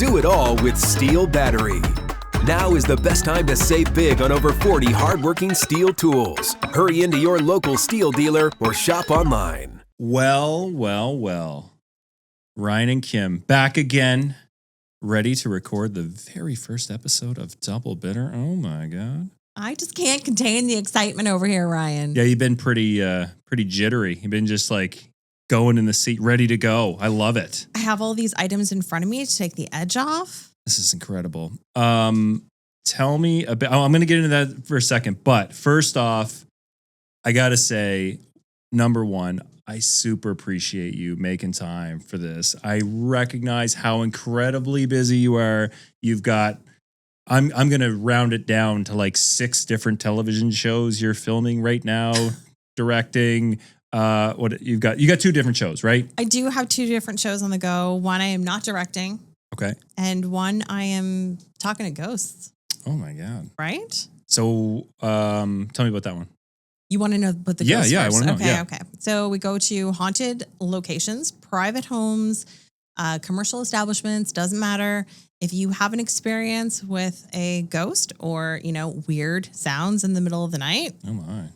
Do it all with Steel Battery. Now is the best time to save big on over 40 hardworking steel tools. Hurry into your local steel dealer or shop online. Well. Ryan and Kim back again, ready to record the very first episode of Double Bitter. Oh my God. I just can't contain the excitement over here, Ryan. Yeah, you've been pretty jittery. You've been just like going in the seat, ready to go. I love it. I have all these items in front of me to take the edge off. This is incredible. Tell me a bit. I'm going to get into that for a second. But first off, I got to say, number one, I super appreciate you making time for this. I recognize how incredibly busy you are. You've got, I'm going to round it down to like 6 different television shows you're filming right now, directing. You got 2 different shows, right? I do have 2 different shows on the go. One I am not directing. Okay. And one I am talking to ghosts. Oh my God. Right? So tell me about that one. You want to know what the ghosts Yeah, first? I want to know. Okay, yeah. okay. So we go to haunted locations, private homes, commercial establishments, doesn't matter. If you have an experience with a ghost or, weird sounds in the middle of the night. Oh my.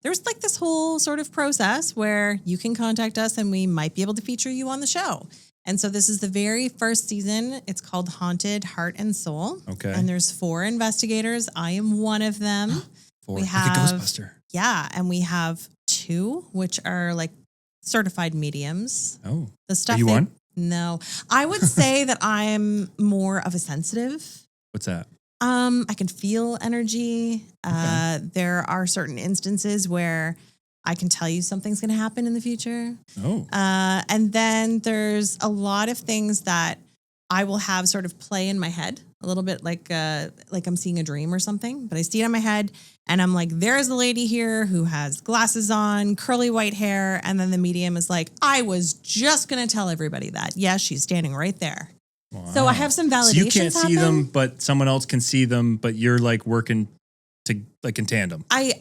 There's like this whole sort of process where you can contact us and we might be able to feature you on the show. And so this is the very first season. It's called Haunted Heart and Soul. Okay. And there's 4 investigators. I am one of them. 4. We Like have, a Ghostbuster. Yeah. And we have 2, which are like certified mediums. Oh. The stuff Are you one? No. I would say that I'm more of a sensitive. What's that? I can feel energy. Okay. There are certain instances where I can tell you something's going to happen in the future. Oh. And then there's a lot of things that I will have sort of play in my head a little bit like I'm seeing a dream or something, but I see it in my head and I'm like, there's a lady here who has glasses on, curly white hair. And then the medium is like, I was just going to tell everybody that. Yeah, she's standing right there. Wow. So I have some validations. So you can't see them, but someone else can see them, but you're like working to like in tandem. I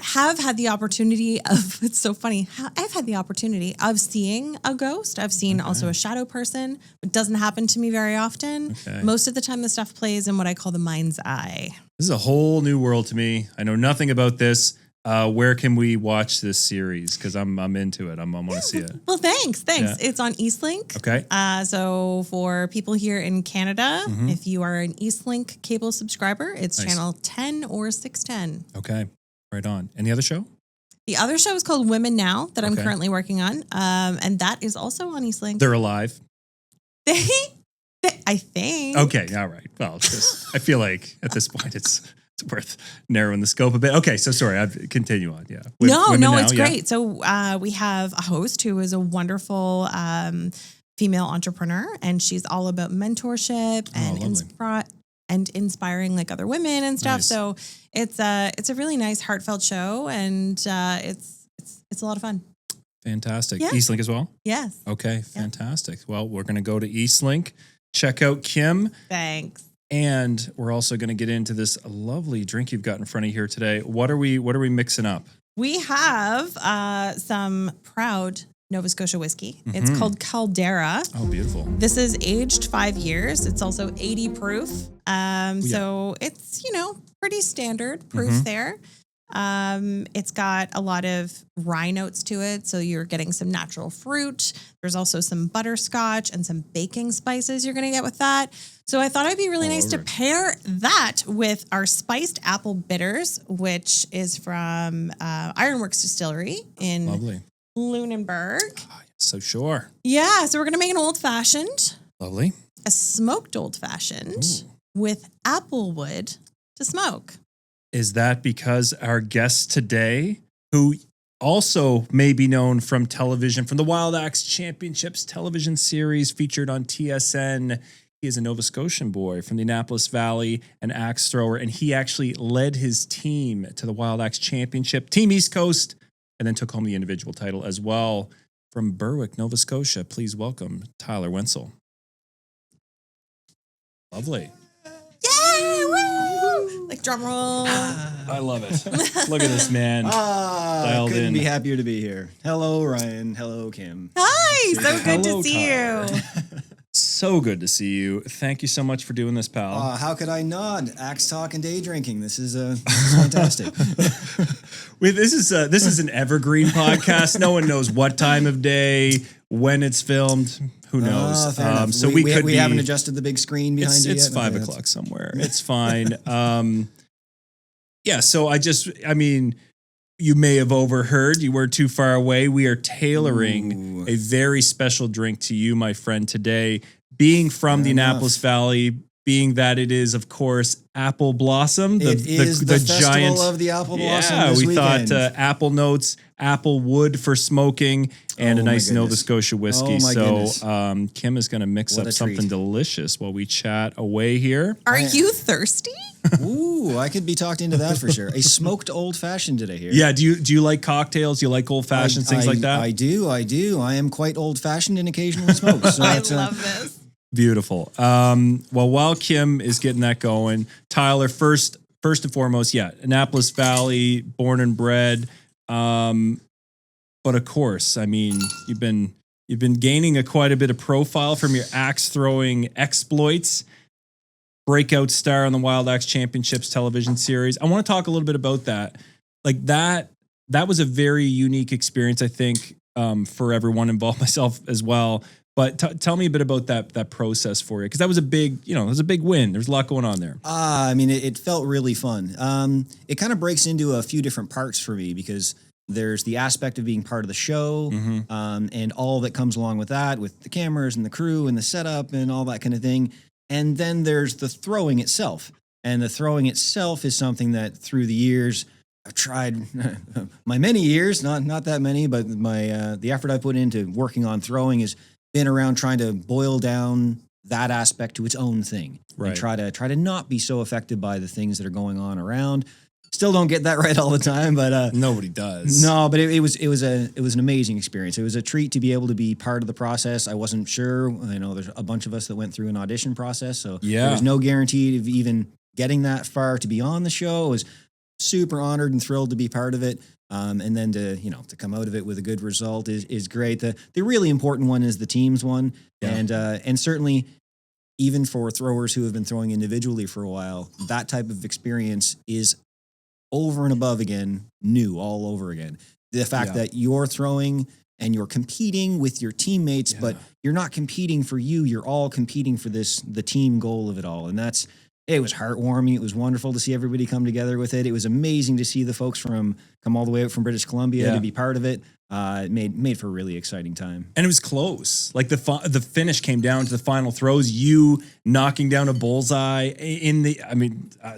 have had the opportunity of, it's so funny. I've had the opportunity of seeing a ghost. I've seen also a shadow person. It doesn't happen to me very often. Okay. Most of the time the stuff plays in what I call the mind's eye. This is a whole new world to me. I know nothing about this. Where can we watch this series? Because I'm into it. I want to see it. Well, thanks. Yeah. It's on Eastlink. Okay. So for people here in Canada, if you are an Eastlink cable subscriber, it's Nice. channel 10 or 610. Okay. Right on. Any other show? The other show is called Women Now that I'm Okay. currently working on. And that is also on Eastlink. They're alive. I think. Okay. All right. Well, I feel like at this point it's worth narrowing the scope a bit. Okay. So sorry. I've continue on. Yeah. No, Women it's Now, great. So we have a host who is a wonderful female entrepreneur, and she's all about mentorship and inspiring like other women and stuff. Nice. So it's a really nice, heartfelt show, and it's a lot of fun. Fantastic. Yeah. Eastlink as well? Yes. Okay. Fantastic. Well, we're going to go to Eastlink, check out Kim. Thanks. And we're also going to get into this lovely drink you've got in front of you here today. What are we mixing up? We have some proud Nova Scotia whiskey. It's called Caldera. Oh, beautiful. This is aged 5 years. It's also 80 proof. So it's, pretty standard proof there. It's got a lot of rye notes to it. So you're getting some natural fruit. There's also some butterscotch and some baking spices you're going to get with that. So I thought it'd be really nice to pair that with our spiced apple bitters, which is from Ironworks Distillery in Lunenburg. Oh, so sure. Yeah. So we're going to make an old fashioned. Lovely. A smoked old fashioned with applewood to smoke. Is that because our guest today, who also may be known from television, from the Wild Axe Championships television series featured on TSN, he is a Nova Scotian boy from the Annapolis Valley, an axe thrower, and he actually led his team to the Wild Axe Championship, Team East Coast, and then took home the individual title as well. From Berwick, Nova Scotia, please welcome Tyler Wentzell. Lovely. Yeah, woo! Like drum roll. I love it. Look at this man. Dialed couldn't in. be happier to be here. Hello, Ryan. Hello, Kim. Hi, so good Hello, to see Tyler. you. So good to see you. Thank you so much for doing this, pal. How could I not? Axe talk and day drinking. This is fantastic. This is an evergreen podcast. No one knows what time of day, when it's filmed. Who knows? So we haven't adjusted the big screen behind you yet. It's 5 o'clock somewhere. It's fine. So you may have overheard. You weren't too far away. We are tailoring a very special drink to you, my friend, today. Being from the Annapolis Valley, being that it is, of course, Apple Blossom. The festival of the Apple Blossom this weekend. Thought apple notes, apple wood for smoking, and a nice Nova Scotia whiskey. Kim is going to mix up something delicious while we chat away here. Are you thirsty? Ooh, I could be talked into that for sure. A smoked old fashioned today here. Yeah, do you like cocktails? Do you like old fashions, things like that? I do. I am quite old fashioned and occasionally smoke. So I love this. Beautiful. While Kim is getting that going, Tyler, first and foremost, Annapolis Valley, born and bred. But of course, you've been gaining quite a bit of profile from your axe throwing exploits. Breakout star on the Wild Axe Championships television series. I want to talk a little bit about that. Like that was a very unique experience, I think, for everyone involved, myself as well. But tell me a bit about that process for you, because that was a big win. There's a lot going on there. It felt really fun. It kind of breaks into a few different parts for me, because there's the aspect of being part of the show, and all that comes along with that, with the cameras and the crew and the setup and all that kind of thing. And then there's the throwing itself. And the throwing itself is something that through the years, I've tried my many years, not that many, but the effort I put into working on throwing has been around trying to boil down that aspect to its own thing. Right. And try to not be so affected by the things that are going on around. Still don't get that right all the time, but nobody does. No, but it was an amazing experience. It was a treat to be able to be part of the process. I wasn't sure. I know there's a bunch of us that went through an audition process, so there was no guarantee of even getting that far to be on the show. I was super honored and thrilled to be part of it. And then to come out of it with a good result is great. The really important one is the teams one, and certainly even for throwers who have been throwing individually for a while, that type of experience is over and above again, new all over again. The fact that you're throwing and you're competing with your teammates, but you're not competing for you. You're all competing for the team goal of it all. And it was heartwarming. It was wonderful to see everybody come together with it. It was amazing to see the folks come all the way out from British Columbia to be part of it. It made for a really exciting time. And it was close. Like the finish came down to the final throws, you knocking down a bullseye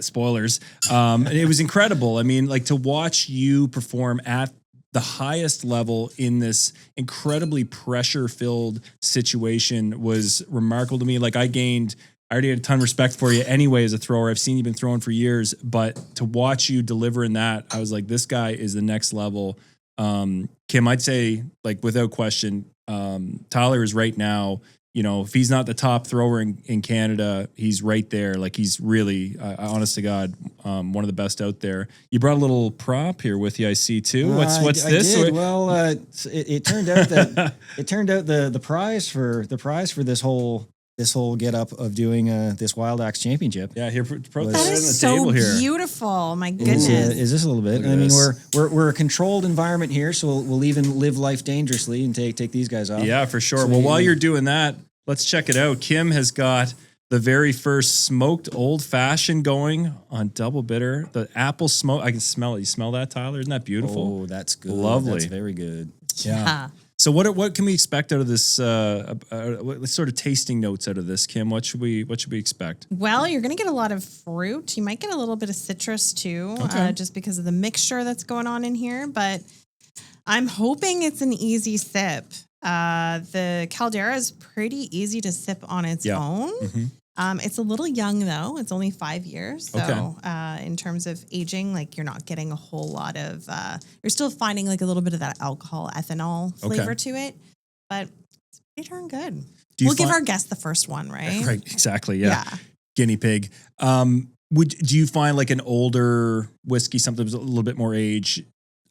spoilers. It was incredible. To watch you perform at the highest level in this incredibly pressure-filled situation was remarkable to me. I already had a ton of respect for you anyway as a thrower. I've seen you've been throwing for years, but to watch you deliver in that, I was like, this guy is the next level. Kim, I'd say, without question, Tyler is right now, if he's not the top thrower in Canada, he's right there. He's really, honest to God, one of the best out there. You brought a little prop here with you, I see too. What's this? I did. Well, it turned out that the prize for this whole get up of doing this Wild Axe Championship. Yeah, here, that is so table here. Beautiful. My goodness. Is this a little bit? We're a controlled environment here, so we'll even live life dangerously and take these guys off. Yeah, for sure. So while you're doing that, let's check it out. Kim has got the very first smoked old fashioned going on double bitter. The apple smoke. I can smell it. You smell that, Tyler? Isn't that beautiful? Oh, that's good. Lovely. That's very good. Yeah. So what can we expect out of this? What sort of tasting notes out of this, Kim? What should we expect? Well, you're going to get a lot of fruit. You might get a little bit of citrus too, just because of the mixture that's going on in here. But I'm hoping it's an easy sip. The Caldera is pretty easy to sip on its own. Mm-hmm. It's a little young though. It's only 5 years. So in terms of aging, you're not getting a whole lot of, you're still finding a little bit of that alcohol, ethanol flavor to it, but it's pretty darn good. We'll give our guest the first one, right? Right. Exactly. Yeah. Guinea pig. Do you find an older whiskey, something with a little bit more age,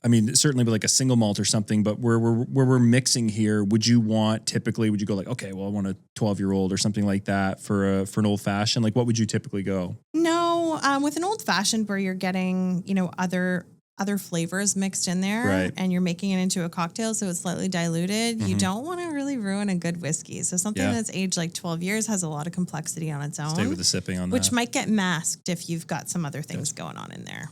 I mean, certainly with like a single malt or something, but where we're mixing here, would you go like, okay, well, I want a 12-year-old or something like that for an old fashioned? Like, what would you typically go? No, with an old fashioned where you're getting, other flavors mixed in there, right, and you're making it into a cocktail, so it's slightly diluted. You don't want to really ruin a good whiskey. So something that's aged like 12 years has a lot of complexity on its own. Stay with the sipping on that, which might get masked if you've got some other things going on in there.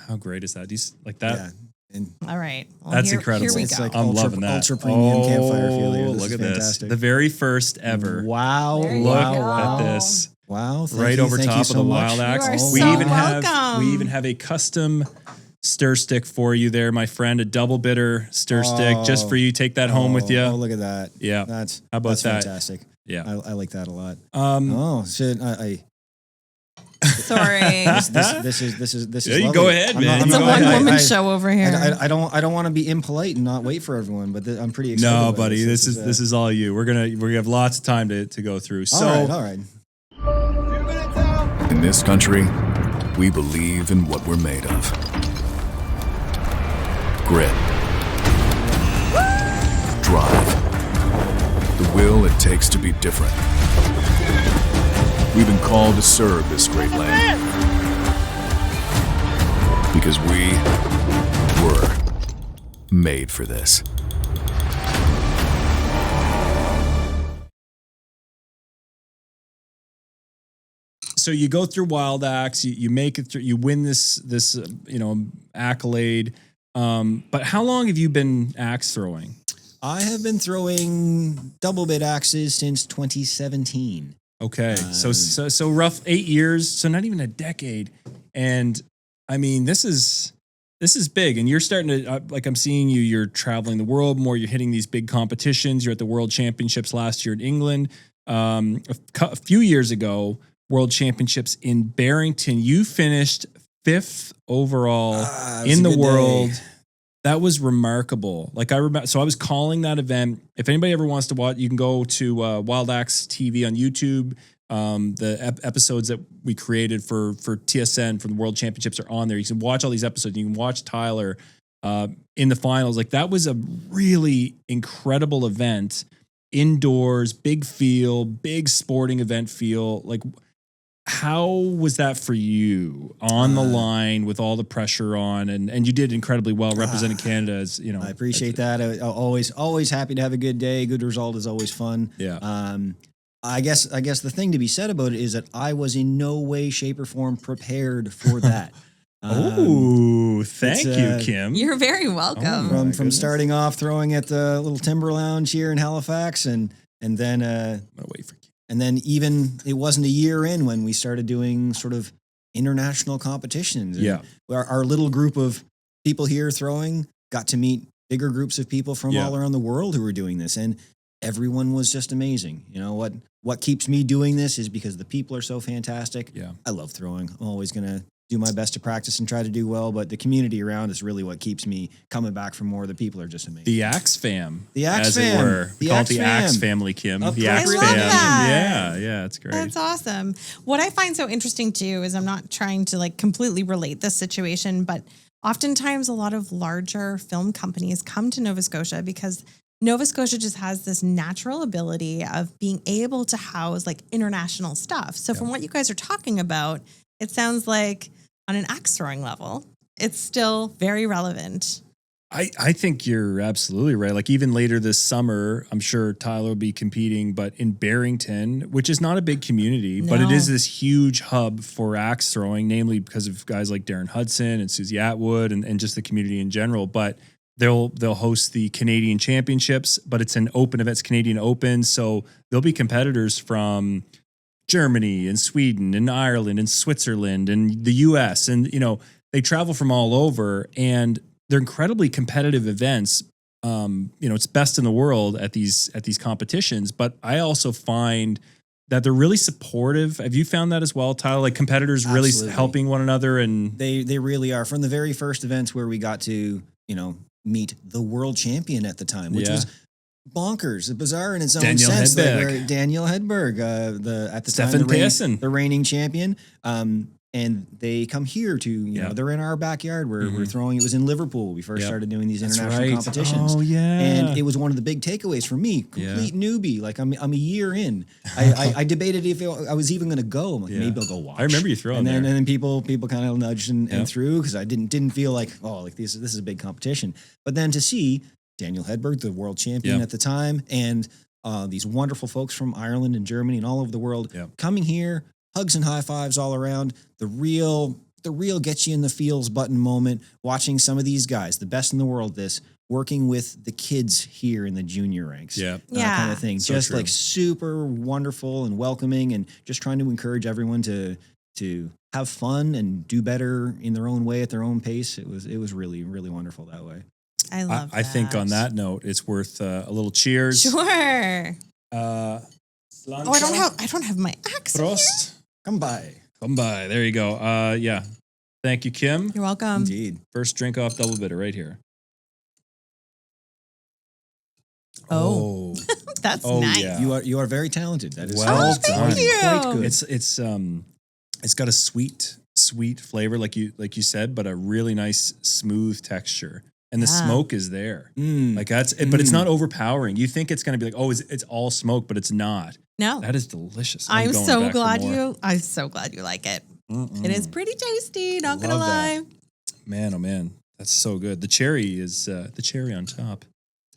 How great is that? Do you like that? Yeah. And all right, well, that's incredible. Here we it's go. like I'm loving that. Ultra premium campfire feel here. Look at this, the very first ever. Wow! Look at this. Wow! Right over top of the Wild Axe. We even have a custom stir stick for you there, my friend. A double bitter stir stick just for you. Take that home with you. Oh, look at that! Yeah, how about that's that? Fantastic. Yeah, I like that a lot. Oh shit! Sorry. This is. Yeah, you lovely. go ahead, man. It's a one-woman show over here. I don't want to be impolite and not wait for everyone, but I'm pretty excited. No, buddy, this is all you. We're gonna have lots of time to go through. So, all right. In this country, we believe in what we're made of. Grit. Drive. The will it takes to be different. We've been called to serve this great land. Because we were made for this. So you go through Wild Axe, you make it through, you win this accolade. But how long have you been axe throwing? I have been throwing double bit axes since 2017. Okay, so rough 8 years, so not even a decade. And I mean, this is big, and you're starting to like I'm seeing you're traveling the world more. You're hitting these big competitions. You're at the World Championships last year in England. A few years ago, World Championships in Barrington. You finished 5th overall in the world. Day. That was remarkable. Like I remember, so I was calling that event. If anybody ever wants to watch, you can go to Wild Axe TV on YouTube. The episodes that we created for TSN for the World Championships are on there. You can watch all these episodes. You can watch Tyler in the finals. Like that was a really incredible event, indoors, big feel, big sporting event feel. Like, how was that for you on the line with all the pressure on, and you did incredibly well representing Canada as, you know. I appreciate that. Always happy to have a good day. Good result is always fun. Yeah. I guess the thing to be said about it is that I was in no way, shape, or form prepared for that. Thank you, Kim. You're very welcome. From starting off throwing at the little timber lounge here in Halifax, and then I'm gonna wait for Kim. And then even it wasn't a year in when we started doing sort of international competitions. And our little group of people here throwing got to meet bigger groups of people from all around the world who were doing this, and everyone was just amazing. You know what keeps me doing this is because the people are so fantastic. Yeah, I love throwing. I'm always gonna do my best to practice and try to do well, but the community around is really what keeps me coming back for more. The people are just amazing. The Axe fam. The Axe as fam. it were. We call it the Axe family, Kim. The Axe I love fam. that. Yeah, it's great. That's awesome. What I find so interesting too is I'm not trying to like completely relate this situation, but oftentimes a lot of larger film companies come to Nova Scotia because Nova Scotia just has this natural ability of being able to house like international stuff. So from what you guys are talking about, it sounds like on an axe throwing level, it's still very relevant. I think you're absolutely right. Like even later this summer, I'm sure Tyler will be competing, but in Barrington, which is not a big community, but it is this huge hub for axe throwing, namely because of guys like Darren Hudson and Susie Atwood and just the community in general. But they'll host the Canadian Championships, but it's an open event, it's Canadian Open. So there'll be competitors from Germany and Sweden and Ireland and Switzerland and the US. And, you know, they travel from all over and they're incredibly competitive events. You know, it's best in the world at these competitions, but I also find that they're really supportive. Have you found that as well, Tyler? Like competitors really helping one another, and they really are. From the very first events where we got to, you know, meet the world champion at the time, which was bonkers, bizarre in its own sense. Daniel Hedberg, at the Stefan time the reigning champion. And they come here to, you know, they're in our backyard. We're throwing. It was in Liverpool. We first started doing these international competitions. Oh yeah. And it was one of the big takeaways for me. Complete newbie. Like I'm a year in. I debated if I was even going to go. I'm like, maybe I'll go watch. I remember you throwing and then people kind of nudged and threw because I didn't feel like, oh, like this is a big competition. But then to see Daniel Hedberg, the world champion at the time, and these wonderful folks from Ireland and Germany and all over the world coming here. Hugs and high fives all around. The real gets you in the feels button moment. Watching some of these guys, the best in the world, working with the kids here in the junior ranks. Kind of thing. So just true. Like super wonderful and welcoming, and just trying to encourage everyone to have fun and do better in their own way at their own pace. It was really, really wonderful that way. I love that. I think on that note, it's worth a little cheers. Sure. I don't have my axe. Prost. Come by. There you go. Thank you, Kim. You're welcome. Indeed. First drink off double bitter right here. Oh. That's nice. Yeah. You are very talented. That is well done. Thank you. Quite good. It's got a sweet flavor like you said, but a really nice smooth texture. And the smoke is there. Like that's it, but it's not overpowering. You think it's going to be like, oh, it's all smoke, but it's not. No. That is delicious. I'm so glad you like it. It is pretty tasty, not going to lie. That. Man, oh man. That's so good. The cherry is the cherry on top,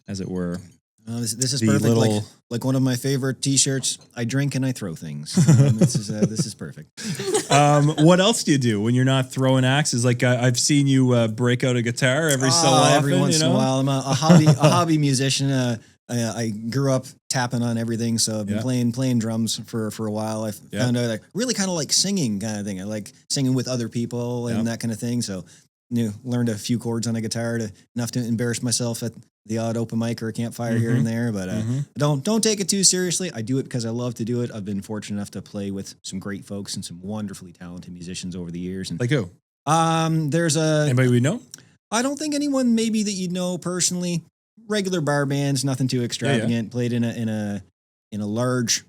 as it were. This is perfect. Like one of my favorite T-shirts. I drink and I throw things. This is perfect. What else do you do when you're not throwing axes? Like I've seen you break out a guitar every so often. Every once in a while. I'm a hobby musician. I grew up tapping on everything, so I've been playing drums for a while. I found out I really kind of like singing kind of thing. I like singing with other people and that kind of thing. So learned a few chords on a guitar enough to embarrass myself at the odd open mic or a campfire here and there, but don't take it too seriously. I do it because I love to do it. I've been fortunate enough to play with some great folks and some wonderfully talented musicians over the years. And like who? There's anybody we know? I don't think anyone maybe that you know personally. Regular bar bands, nothing too extravagant. Played in a large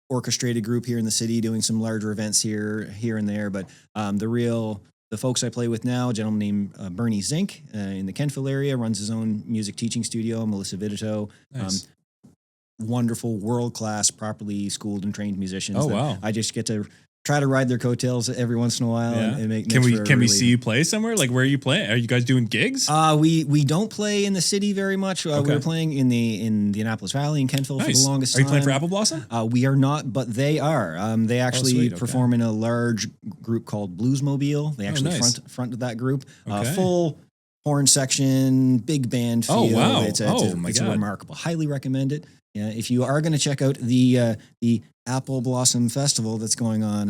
orchestrated group here in the city, doing some larger events here and there. But the folks I play with now, a gentleman named Bernie Zink in the Kentville area, runs his own music teaching studio, Melissa Vidito. Nice. Wonderful, world-class, properly schooled and trained musicians. Oh, wow. I just get to try to ride their coattails every once in a while and make. Can we see you play somewhere? Like where are you playing? Are you guys doing gigs? We don't play in the city very much. We were playing in the Annapolis Valley in Kentville for the longest time. Are you playing for Apple Blossom? We are not, but they are. They actually perform in a large group called Bluesmobile. They actually front that group. Full horn section, big band feel. Oh wow! It's remarkable. Highly recommend it. Yeah, if you are going to check out the Apple Blossom Festival that's going on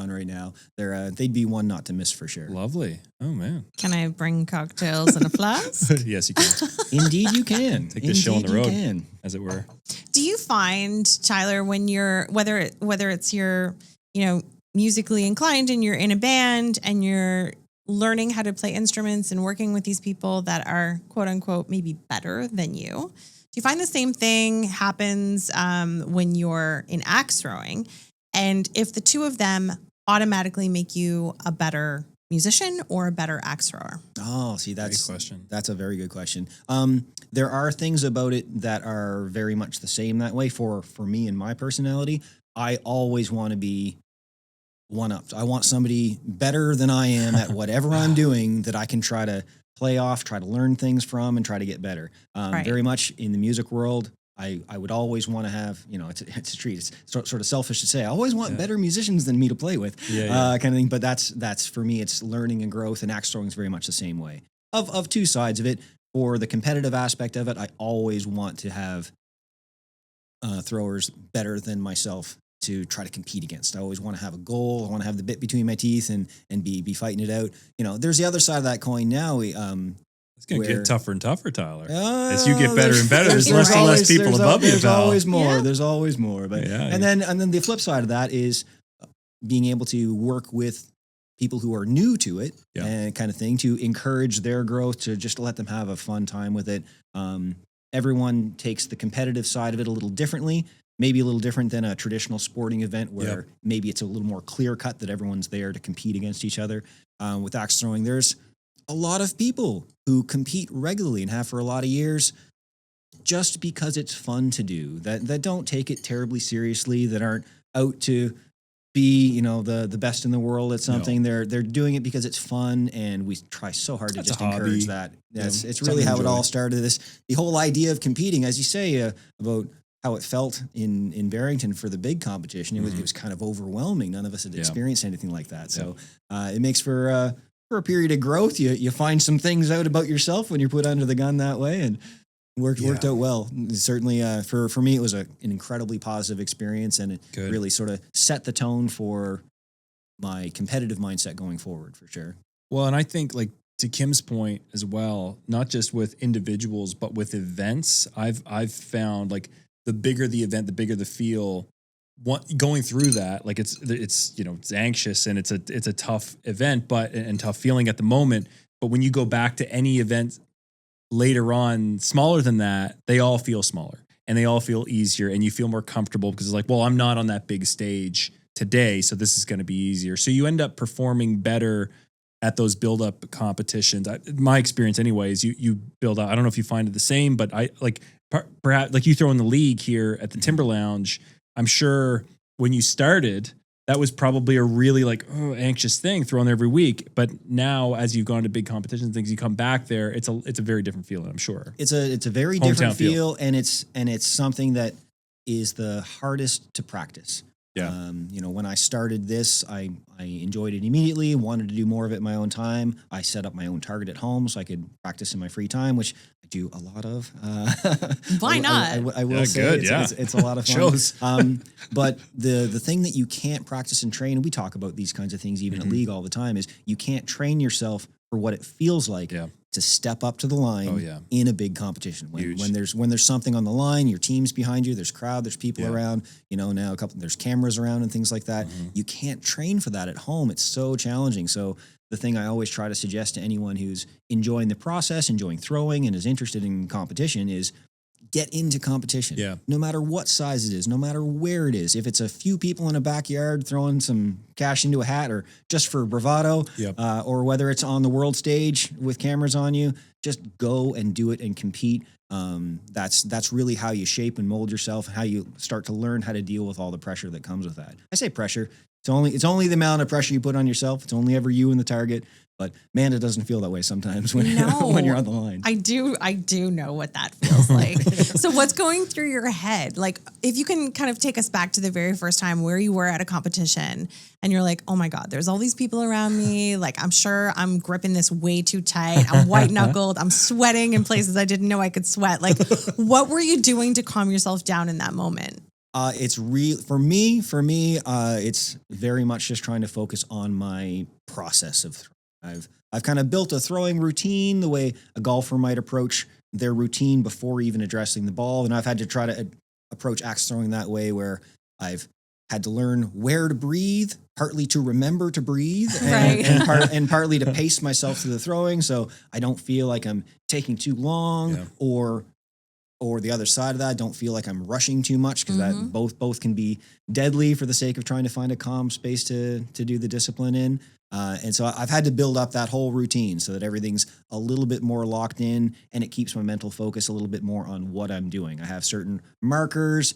right now, they'd be one not to miss for sure. Lovely. Oh man. Can I bring cocktails and a flask? Yes, you can. Indeed, you can. Take this show on the road, as it were. Do you find, Tyler, when you're whether it's you're musically inclined and you're in a band and you're learning how to play instruments and working with these people that are quote unquote maybe better than you? Do you find the same thing happens when you're in axe throwing? And if the two of them automatically make you a better musician or a better axe thrower? Oh, see, that's a very good question. There are things about it that are very much the same that way. For me and my personality, I always want to be one-upped. I want somebody better than I am at whatever I'm doing that I can try to play off, try to learn things from, and try to get better. Very much in the music world, I would always want to have, it's a treat. It's sort of selfish to say. I always want better musicians than me to play with, kind of thing. But that's for me, it's learning and growth, and axe throwing is very much the same way. Of two sides of it. For the competitive aspect of it, I always want to have throwers better than myself to try to compete against. I always want to have a goal. I want to have the bit between my teeth and be fighting it out. There's the other side of that coin now. It's going to get tougher and tougher, Tyler. As you get better and better, there's less and less people above you. There's always more. Yeah. There's always more. But and then the flip side of that is being able to work with people who are new to it and kind of thing to encourage their growth, to just let them have a fun time with it. Everyone takes the competitive side of it a little differently. maybe a little different than a traditional sporting event where maybe it's a little more clear cut that everyone's there to compete against each other. With axe throwing, there's a lot of people who compete regularly and have for a lot of years just because it's fun to do, that don't take it terribly seriously, that aren't out to be, you know, the best in the world at something. They're doing it because it's fun, and we try so hard to just encourage that. It's really how it all started. The whole idea of competing, as you say, about how it felt in Barrington for the big competition. It was kind of overwhelming. None of us had experienced anything like that. So it makes for a period of growth. You find some things out about yourself when you're put under the gun that way, and worked out well. Certainly for me, it was an incredibly positive experience, and it really sort of set the tone for my competitive mindset going forward, for sure. Well, and I think, like, to Kim's point as well, not just with individuals, but with events, I've found, like, the bigger the event, the bigger the feel. Going through that, like, it's you know, it's anxious and it's a tough event, and tough feeling at the moment. But when you go back to any event later on, smaller than that, they all feel smaller and they all feel easier, and you feel more comfortable because it's like, well, I'm not on that big stage today, so this is going to be easier. So you end up performing better at those build-up competitions. My experience, anyways, you build up. I don't know if you find it the same, but I like perhaps like you throw in the league here at the Timber Lounge. I'm sure when you started, that was probably a really anxious thing thrown there every week. But now, as you've gone to big competitions and things, you come back there, it's a very different feeling, I'm sure. It's a very different feel, and it's something that is the hardest to practice. Yeah. You know, when I started this, I enjoyed it immediately, wanted to do more of it in my own time. I set up my own target at home so I could practice in my free time, which I do a lot of. Why not? I will say it's a lot of fun. Shows. But the thing that you can't practice and train, and we talk about these kinds of things even at league all the time, is you can't train yourself for what it feels like to step up to the line in a big competition. When there's something on the line, your team's behind you, there's crowd, there's people around, you know, now there's cameras around and things like that. You can't train for that at home. It's so challenging. So the thing I always try to suggest to anyone who's enjoying the process, enjoying throwing, and is interested in competition is get into competition. Yeah. No matter what size it is, no matter where it is. If it's a few people in a backyard throwing some cash into a hat, or just for bravado, or whether it's on the world stage with cameras on you, just go and do it and compete. That's really how you shape and mold yourself, how you start to learn how to deal with all the pressure that comes with that. I say pressure. It's only the amount of pressure you put on yourself. It's only ever you and the target. But man, it doesn't feel that way sometimes when you're on the line. I do know what that feels like. So what's going through your head? Like, if you can kind of take us back to the very first time where you were at a competition and you're like, oh my God, there's all these people around me. Like, I'm sure I'm gripping this way too tight. I'm white knuckled. I'm sweating in places I didn't know I could sweat. Like, what were you doing to calm yourself down in that moment? It's real for me. It's very much just trying to focus on my process of throwing. I've kind of built a throwing routine the way a golfer might approach their routine before even addressing the ball. And I've had to try to approach axe throwing that way, where I've had to learn where to breathe, partly to remember to breathe, and partly to pace myself through the throwing so I don't feel like I'm taking too long, or the other side of that, I don't feel like I'm rushing too much, because that both can be deadly for the sake of trying to find a calm space to do the discipline in. And so I've had to build up that whole routine so that everything's a little bit more locked in, and it keeps my mental focus a little bit more on what I'm doing. I have certain markers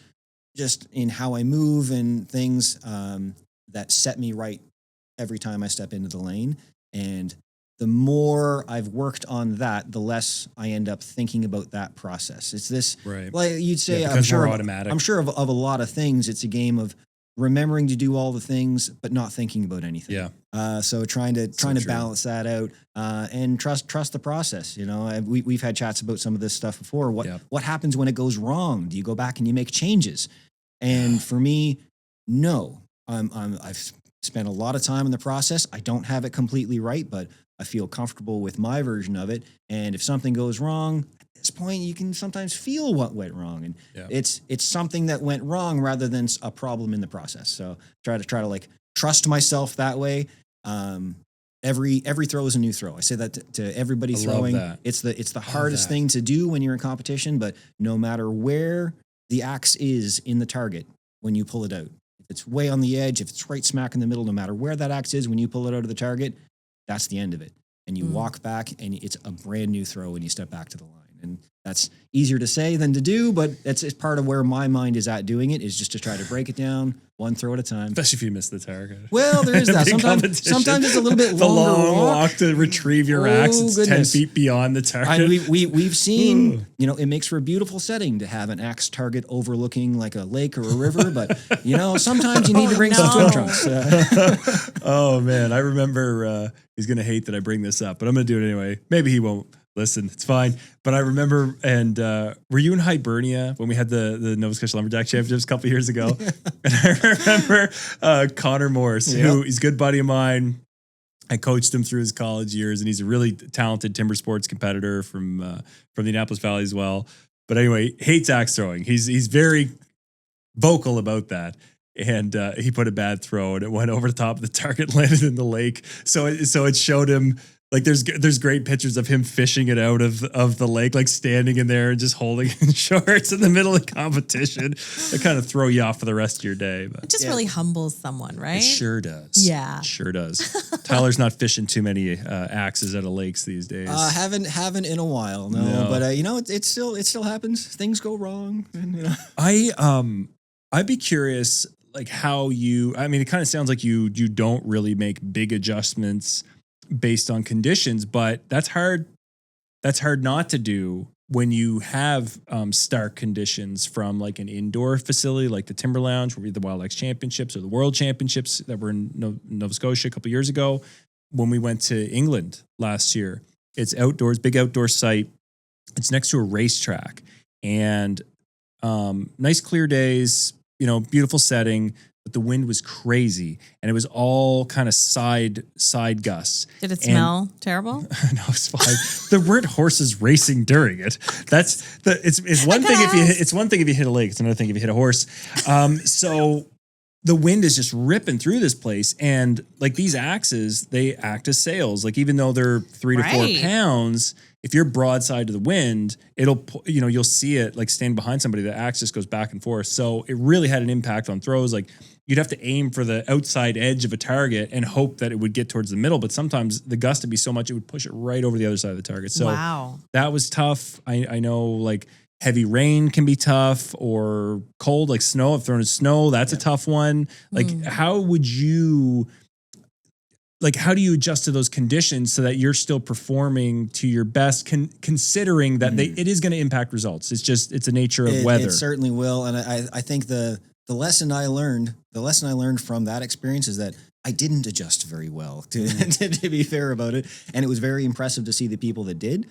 just in how I move and things that set me right every time I step into the lane. And the more I've worked on that, the less I end up thinking about that process. It's this, like you'd say, I'm sure automatic. I'm sure of a lot of things. It's a game of remembering to do all the things, but not thinking about anything. So trying to balance that out and trust the process. You know, we've had chats about some of this stuff before. What happens when it goes wrong? Do you go back and you make changes? And for me, no. I've spent a lot of time in the process. I don't have it completely right, but I feel comfortable with my version of it. And if something goes wrong, at this point, you can sometimes feel what went wrong, and it's something that went wrong rather than a problem in the process. So try to like trust myself that way. Every throw is a new throw. I say that to everybody throwing. It's the hardest thing to do when you're in competition, but no matter where the axe is in the target when you pull it out. If it's way on the edge, if it's right smack in the middle, no matter where that axe is, when you pull it out of the target, that's the end of it. And you walk back and it's a brand new throw when you step back to the line. And that's easier to say than to do, but it's part of where my mind is at doing it, is just to try to break it down one throw at a time. Especially if you miss the target. Well, there is that. Sometimes it's a little bit the longer long walk to retrieve your axe. It's goodness. 10 feet beyond the target. We've seen, it makes for a beautiful setting to have an axe target overlooking like a lake or a river, but sometimes you need to bring some swim trunks. Oh man, I remember he's going to hate that I bring this up, but I'm going to do it anyway. Maybe he won't. Listen, it's fine. But I remember, and were you in Hibernia when we had the Nova Scotian Lumberjack Championships a couple of years ago? And I remember Connor Morse, who he's a good buddy of mine. I coached him through his college years, and he's a really talented timber sports competitor from the Annapolis Valley as well. But anyway, hates axe throwing. He's very vocal about that. And he put a bad throw, and it went over the top of the target, landed in the lake. So it showed him. Like there's great pictures of him fishing it out of the lake, like standing in there and just holding it in shorts in the middle of competition. They kind of throw you off for the rest of your day. But it just really humbles someone, right? It sure does. Yeah. It sure does. Tyler's not fishing too many axes out of lakes these days. Haven't in a while, no. But it still happens. Things go wrong. And, I'd be curious, like how it kind of sounds like you don't really make big adjustments based on conditions, but that's hard not to do when you have stark conditions from like an indoor facility like the Timber Lounge, where we had the Wild Axe Championships or the World Championships that were in Nova Scotia a couple of years ago. When we went to England last year, it's outdoors, big outdoor site. It's next to a racetrack, and nice clear days, beautiful setting. But the wind was crazy, and it was all kind of side gusts. Did it smell terrible? No, it's fine. There weren't horses racing during it. It's one thing if you hit a lake. It's another thing if you hit a horse. So the wind is just ripping through this place, and like these axes, they act as sails. Like even though they're 3 to 4 pounds, if you're broadside to the wind, you'll see it like stand behind somebody. The axe just goes back and forth. So it really had an impact on throws. Like you'd have to aim for the outside edge of a target and hope that it would get towards the middle. But sometimes the gust would be so much, it would push it right over the other side of the target. So that was tough. I know like heavy rain can be tough, or cold, like snow. I've thrown in snow. That's a tough one. Like how do you adjust to those conditions so that you're still performing to your best, considering that it is going to impact results? It's a nature of weather. It certainly will. And I think the lesson I learned from that experience is that I didn't adjust very well, to be fair about it. And it was very impressive to see the people that did.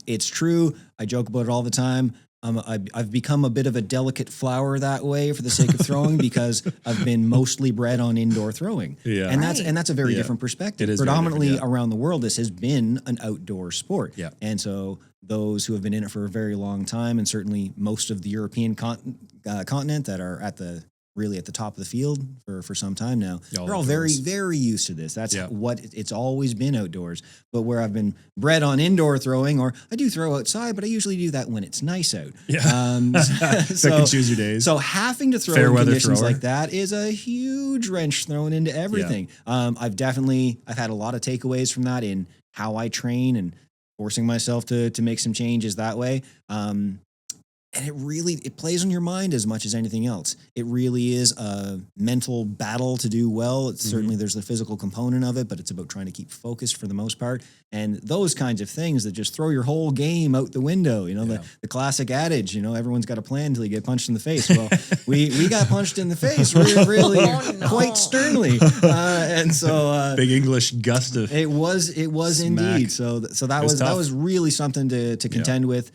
It's true. I joke about it all the time. I've become a bit of a delicate flower that way for the sake of throwing, because I've been mostly bred on indoor throwing. Yeah. And that's a very different perspective. Predominantly around the world, this has been an outdoor sport. Yeah. And so those who have been in it for a very long time, and certainly most of the European continent that are at the top of the field for some time now, they're all very, very used to this. That's what it's always been, outdoors. But where I've been bred on indoor throwing, or I do throw outside, but I usually do that when it's nice out. Yeah. So you can choose your days. So having to throw in conditions like that is a huge wrench thrown into everything. Yeah. I've had a lot of takeaways from that in how I train, and forcing myself to make some changes that way. And it plays on your mind as much as anything else. It really is a mental battle to do well. It's certainly there's the physical component of it, but it's about trying to keep focused for the most part. And those kinds of things that just throw your whole game out the window. The classic adage, everyone's got a plan until you get punched in the face. Well, we got punched in the face really quite sternly. And so big English gust of it was indeed. So that was really something to contend with.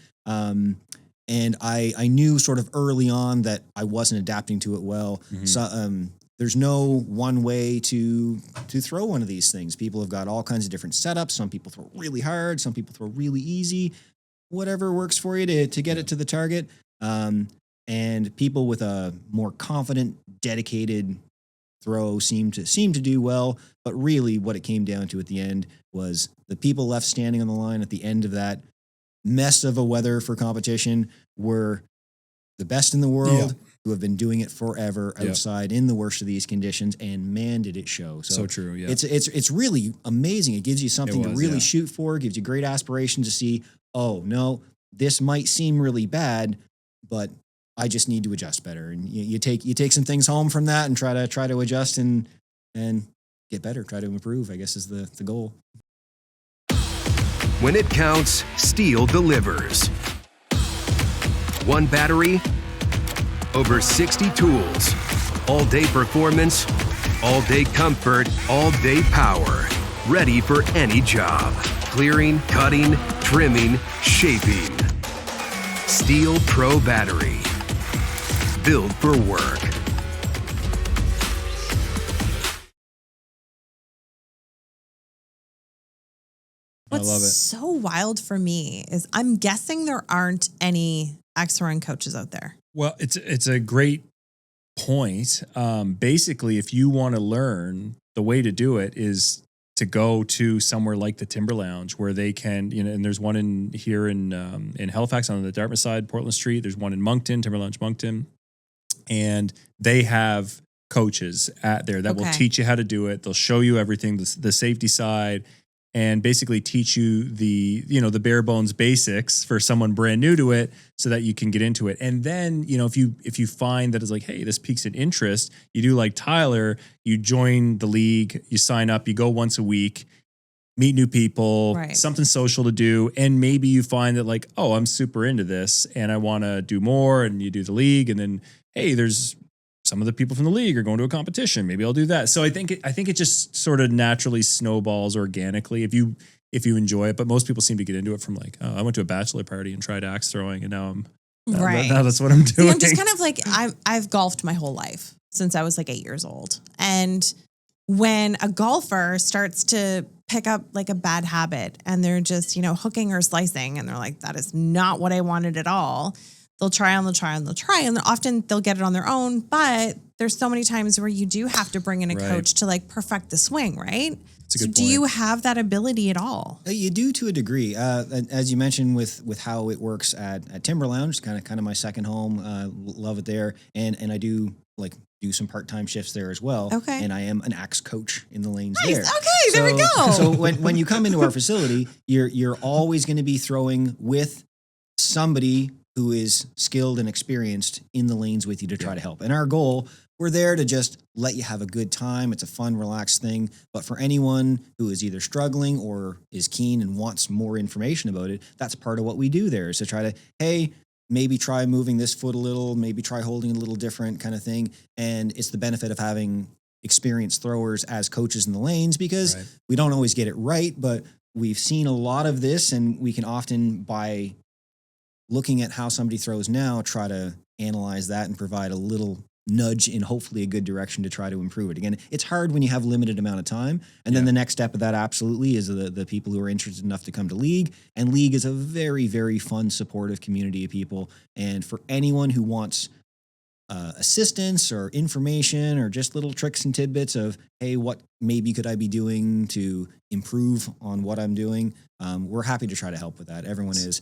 And I knew sort of early on that I wasn't adapting to it well. So there's no one way to throw one of these things. People have got all kinds of different setups. Some people throw really hard. Some people throw really easy. Whatever works for you to get it to the target. And people with a more confident, dedicated throw seem to do well. But really what it came down to at the end was the people left standing on the line at the end of that mess of a weather for competition were the best in the world who have been doing it forever outside in the worst of these conditions, and man, did it show. So true. Yeah. It's really amazing. It gives you something to really shoot for, gives you great aspiration to see, oh no, this might seem really bad, but I just need to adjust better. And you take some things home from that and try to adjust and get better, try to improve, I guess is the goal. When it counts, Stihl delivers. One battery, over 60 tools. All-day performance, all-day comfort, all-day power. Ready for any job. Clearing, cutting, trimming, shaping. Stihl Pro Battery. Built for work. What's I love it. so wild for me is I'm guessing there aren't any axe-throwing coaches out there. Well, it's a great point. Basically, if you want to learn, the way to do it is to go to somewhere like the Timber Lounge, where they can, and there's one in Halifax on the Dartmouth side, Portland Street. There's one in Moncton, Timber Lounge Moncton, and they have coaches at there that will teach you how to do it. They'll show you everything, the safety side, and basically teach you the bare bones basics for someone brand new to it so that you can get into it. And then, if you find that it's like, hey, this piques an interest, you do like Tyler, you join the league, you sign up, you go once a week, meet new people, something social to do. And maybe you find that like, oh, I'm super into this and I want to do more, and you do the league, and then, hey, there's some of the people from the league are going to a competition. Maybe I'll do that. So I think it just sort of naturally snowballs organically if you enjoy it. But most people seem to get into it from like, oh, I went to a bachelor party and tried axe throwing, and now now that's what I'm doing. See, I'm just kind of like, I've golfed my whole life since I was like 8 years old. And when a golfer starts to pick up like a bad habit and they're just, hooking or slicing, and they're like, that is not what I wanted at all. They'll try and often they'll get it on their own. But there's so many times where you do have to bring in a coach to like perfect the swing, right? That's a good point. Do you have that ability at all? You do to a degree. As you mentioned with how it works at Timber Lounge, kind of my second home. Love it there, and I do do some part-time shifts there as well. Okay. And I am an axe coach in the lanes nice. there. Okay, there we go. So when you come into our facility, you're always going to be throwing with somebody who is skilled and experienced in the lanes with you to try to help. And our goal, we're there to just let you have a good time. It's a fun, relaxed thing. But for anyone who is either struggling or is keen and wants more information about it, that's part of what we do there, is to try to, hey, maybe try moving this foot a little, maybe try holding a little different kind of thing. And it's the benefit of having experienced throwers as coaches in the lanes, because we don't always get it right, but we've seen a lot of this, and we can often, by looking at how somebody throws now, try to analyze that and provide a little nudge in hopefully a good direction to try to improve it. Again, it's hard when you have limited amount of time. And then the next step of that absolutely is the people who are interested enough to come to League. And League is a very, very fun, supportive community of people. And for anyone who wants assistance or information or just little tricks and tidbits of, hey, what maybe could I be doing to improve on what I'm doing? We're happy to try to help with that. Everyone is,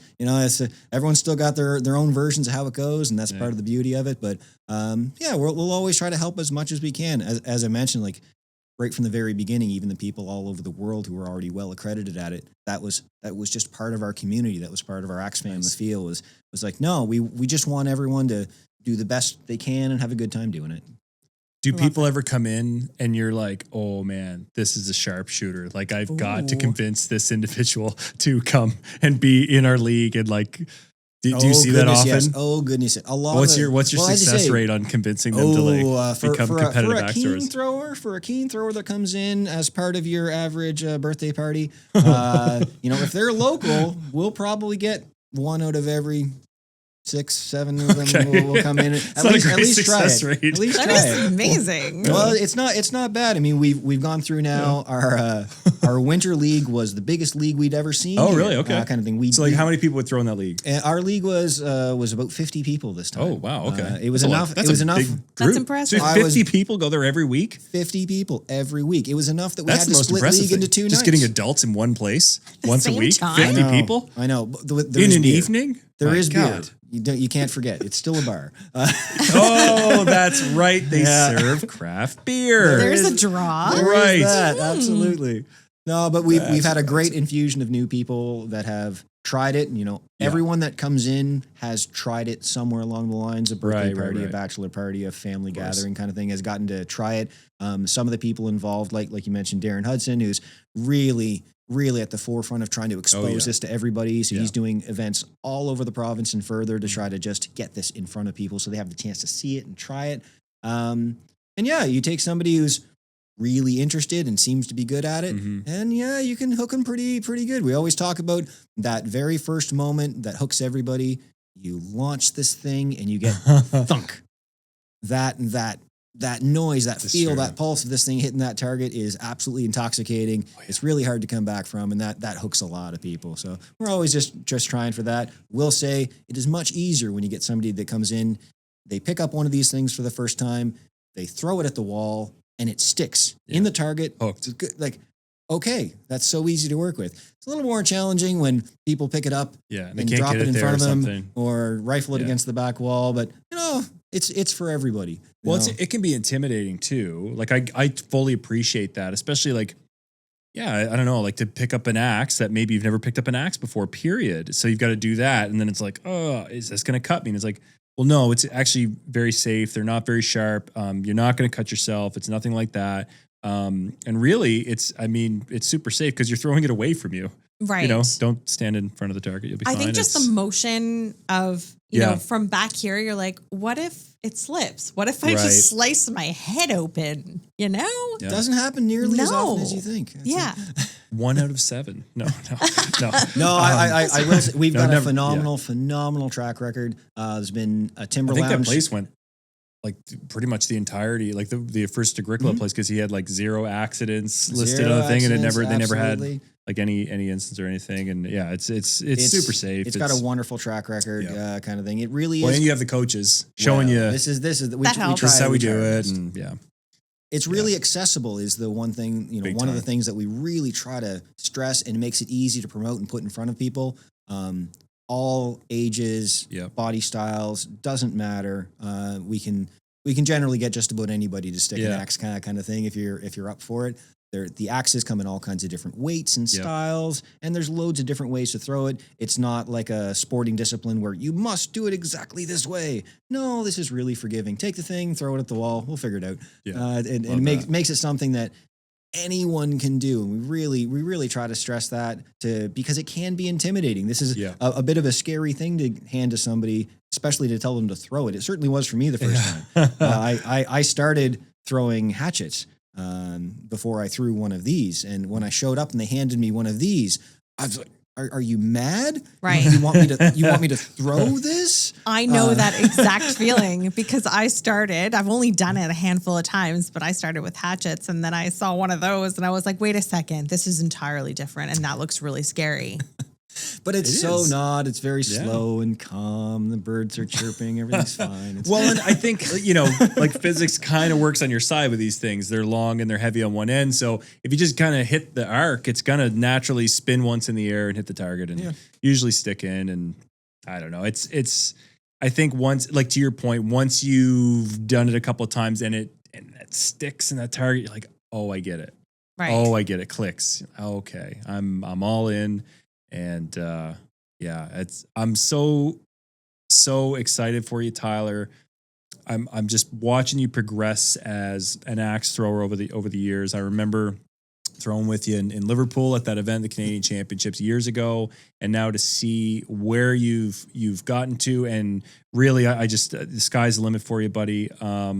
everyone's still got their own versions of how it goes, and that's part of the beauty of it. But we'll always try to help as much as we can. As I mentioned, like right from the very beginning, even the people all over the world who are already well accredited at it, that was just part of our community. That was part of our axe fam in the field. Was like, no, we just want everyone to do the best they can and have a good time doing it. Do people ever come in and you're like, oh man, this is a sharpshooter. Like I've got to convince this individual to come and be in our league, and like, do you see that often? Yes. Oh goodness. A lot. What's your success rate on convincing them to become competitive axe throwers? For a keen thrower that comes in as part of your average birthday party, if they're local, we'll probably get one out of every 6, 7 of them will come in. At least try it. Rate. At least that try is it. amazing. Well, it's not bad. I mean, we've gone through now. Our winter league was the biggest league we'd ever seen. Oh, really? Okay. Kind of thing. How many people would throw in that league? Our league was about 50 people this time. Oh, wow. Okay. It was enough. It was enough. That's impressive. So 50 people go there every week? 50 people every week. It was enough that we had to split league into 2 nights. Just getting adults in one place once a week? Time? 50 people? I know. In an evening? There is beer. You can't forget. It's still a bar. Oh, that's right. They serve craft beer. There's a draw. Right. Absolutely. No, but we've had a great infusion of new people that have tried it. And, everyone that comes in has tried it somewhere along the lines, a birthday party, a bachelor party, a family gathering kind of thing, has gotten to try it. Some of the people involved, like you mentioned, Darren Hudson, who's really at the forefront of trying to expose this to everybody. So he's doing events all over the province and further to try to just get this in front of people so they have the chance to see it and try it. And you take somebody who's really interested and seems to be good at it, and you can hook them pretty good. We always talk about that very first moment that hooks everybody. You launch this thing and you get thunk. That noise, that feel, that pulse of this thing hitting that target is absolutely intoxicating. It's really hard to come back from, and that hooks a lot of people. So we're always just trying for that. We'll say it is much easier when you get somebody that comes in, they pick up one of these things for the first time, they throw it at the wall, and it sticks in the target. Hooked. Like, okay, that's so easy to work with. It's a little more challenging when people pick it up and drop it in front of them or rifle it against the back wall. But, it's for everybody. Well, it can be intimidating too. Like I fully appreciate that, especially like, I don't know, like to pick up an axe that maybe you've never picked up an axe before, period. So you've got to do that. And then it's like, oh, is this going to cut me? And it's like, well, no, it's actually very safe. They're not very sharp. You're not going to cut yourself. It's nothing like that. And really it's super safe because you're throwing it away from you. Right. Don't stand in front of the target. You'll be fine. I think just the motion of, from back here, you're like, what if it slips? What if I just slice my head open? It doesn't happen nearly as often as you think. That's 1 out of 7. No. I will say we've got a phenomenal track record. There's been a timber lounge. I think that place went like pretty much the entirety, like the first Agricola place, because he had like 0 accidents listed on the thing, and they never had like any instance or anything. And it's super safe. It's got a wonderful track record, kind of thing. It really is. Well, and you have the coaches showing you. This is we try. This is how we do it, and it's really accessible. Is the one thing one of the things that we really try to stress, and makes it easy to promote and put in front of people. All ages, body styles, doesn't matter. We can generally get just about anybody to stick an axe kind of thing if you're up for it. The axes come in all kinds of different weights and styles, and there's loads of different ways to throw it. It's not like a sporting discipline where you must do it exactly this way. No, this is really forgiving. Take the thing, throw it at the wall. We'll figure it out. And it makes it something that anyone can do. And we really try to stress that because it can be intimidating. This is a bit of a scary thing to hand to somebody, especially to tell them to throw it. It certainly was for me the first time. I started throwing hatchets before I threw one of these. And when I showed up and they handed me one of these, I was like, are you mad? Right. You want me to throw this? I know that exact feeling because I've only done it a handful of times, but I started with hatchets, and then I saw one of those and I was like, wait a second, this is entirely different. And that looks really scary. But it's not. It's very slow and calm. The birds are chirping. Everything's fine. And I think, like physics kind of works on your side with these things. They're long and they're heavy on one end. So if you just kind of hit the arc, it's going to naturally spin once in the air and hit the target and usually stick in. And I don't know. I think once, like to your point, once you've done it a couple of times and it sticks in that target, you're like, oh, I get it. Right. Oh, I get it. Clicks. Okay. I'm all in. And I'm so excited for you, Tyler. I'm just watching you progress as an axe thrower over the years. I remember throwing with you in Liverpool at that event, the Canadian Championships years ago, and now to see where you've gotten to, and really, I just the sky's the limit for you, buddy. I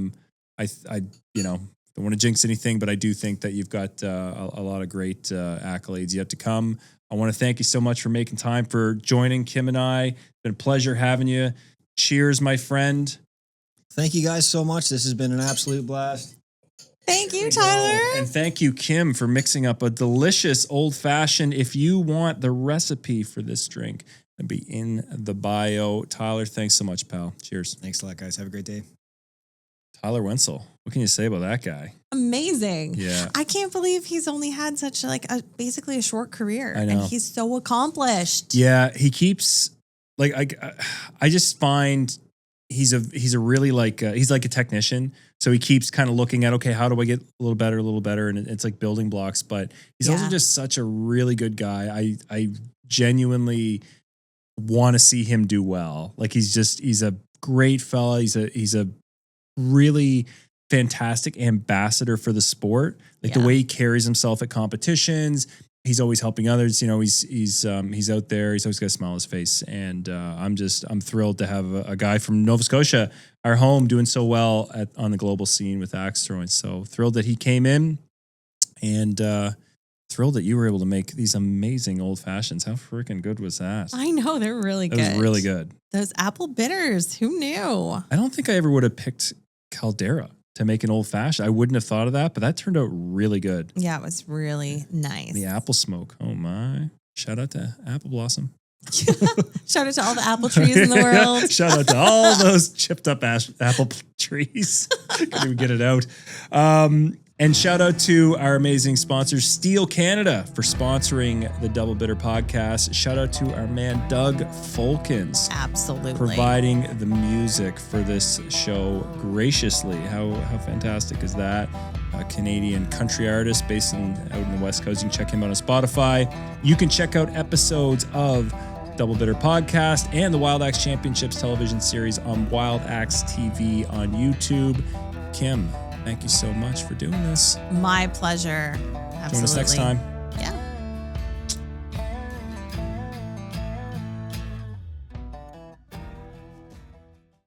don't want to jinx anything, but I do think that you've got a lot of great accolades yet to come. I want to thank you so much for making time for joining Kim and I. It's been a pleasure having you. Cheers, my friend. Thank you guys so much. This has been an absolute blast. Thank you, Tyler. And thank you, Kim, for mixing up a delicious old-fashioned. If you want the recipe for this drink, it'll be in the bio. Tyler, thanks so much, pal. Cheers. Thanks a lot, guys. Have a great day. Tyler Wentzell. What can you say about that guy? Amazing. Yeah. I can't believe he's only had such basically a short career. I know. And he's so accomplished. Yeah. He keeps like I just find he's a really like he's like a technician. So he keeps kind of looking at, okay, how do I get a little better? And it's like building blocks, but he's also just such a really good guy. I genuinely want to see him do well. Like he's a great fella. He's a really fantastic ambassador for the sport. Like the way he carries himself at competitions, he's always helping others. You know, he's out there. He's always got a smile on his face. And I'm thrilled to have a guy from Nova Scotia, our home, doing so well on the global scene with axe throwing. So thrilled that he came in, and thrilled that you were able to make these amazing old fashions. How freaking good was that? I know, they're really good. It was really good. Those apple bitters, who knew? I don't think I ever would have picked Caldera to make an old fashioned. I wouldn't have thought of that, but that turned out really good. Yeah, it was really nice. The apple smoke. Oh my. Shout out to Apple Blossom. Shout out to all the apple trees in the world. Shout out to all those chipped up apple trees. Couldn't even get it out. And shout out to our amazing sponsors, Steel Canada, for sponsoring the Double Bitter podcast. Shout out to our man, Doug Fulkins. Absolutely. Providing the music for this show graciously. How fantastic is that? A Canadian country artist based out in the West Coast. You can check him out on Spotify. You can check out episodes of Double Bitter Podcast and the Wild Axe Championships television series on Wild Axe TV on YouTube. Kim, thank you so much for doing this. My pleasure. Absolutely. Join us next time.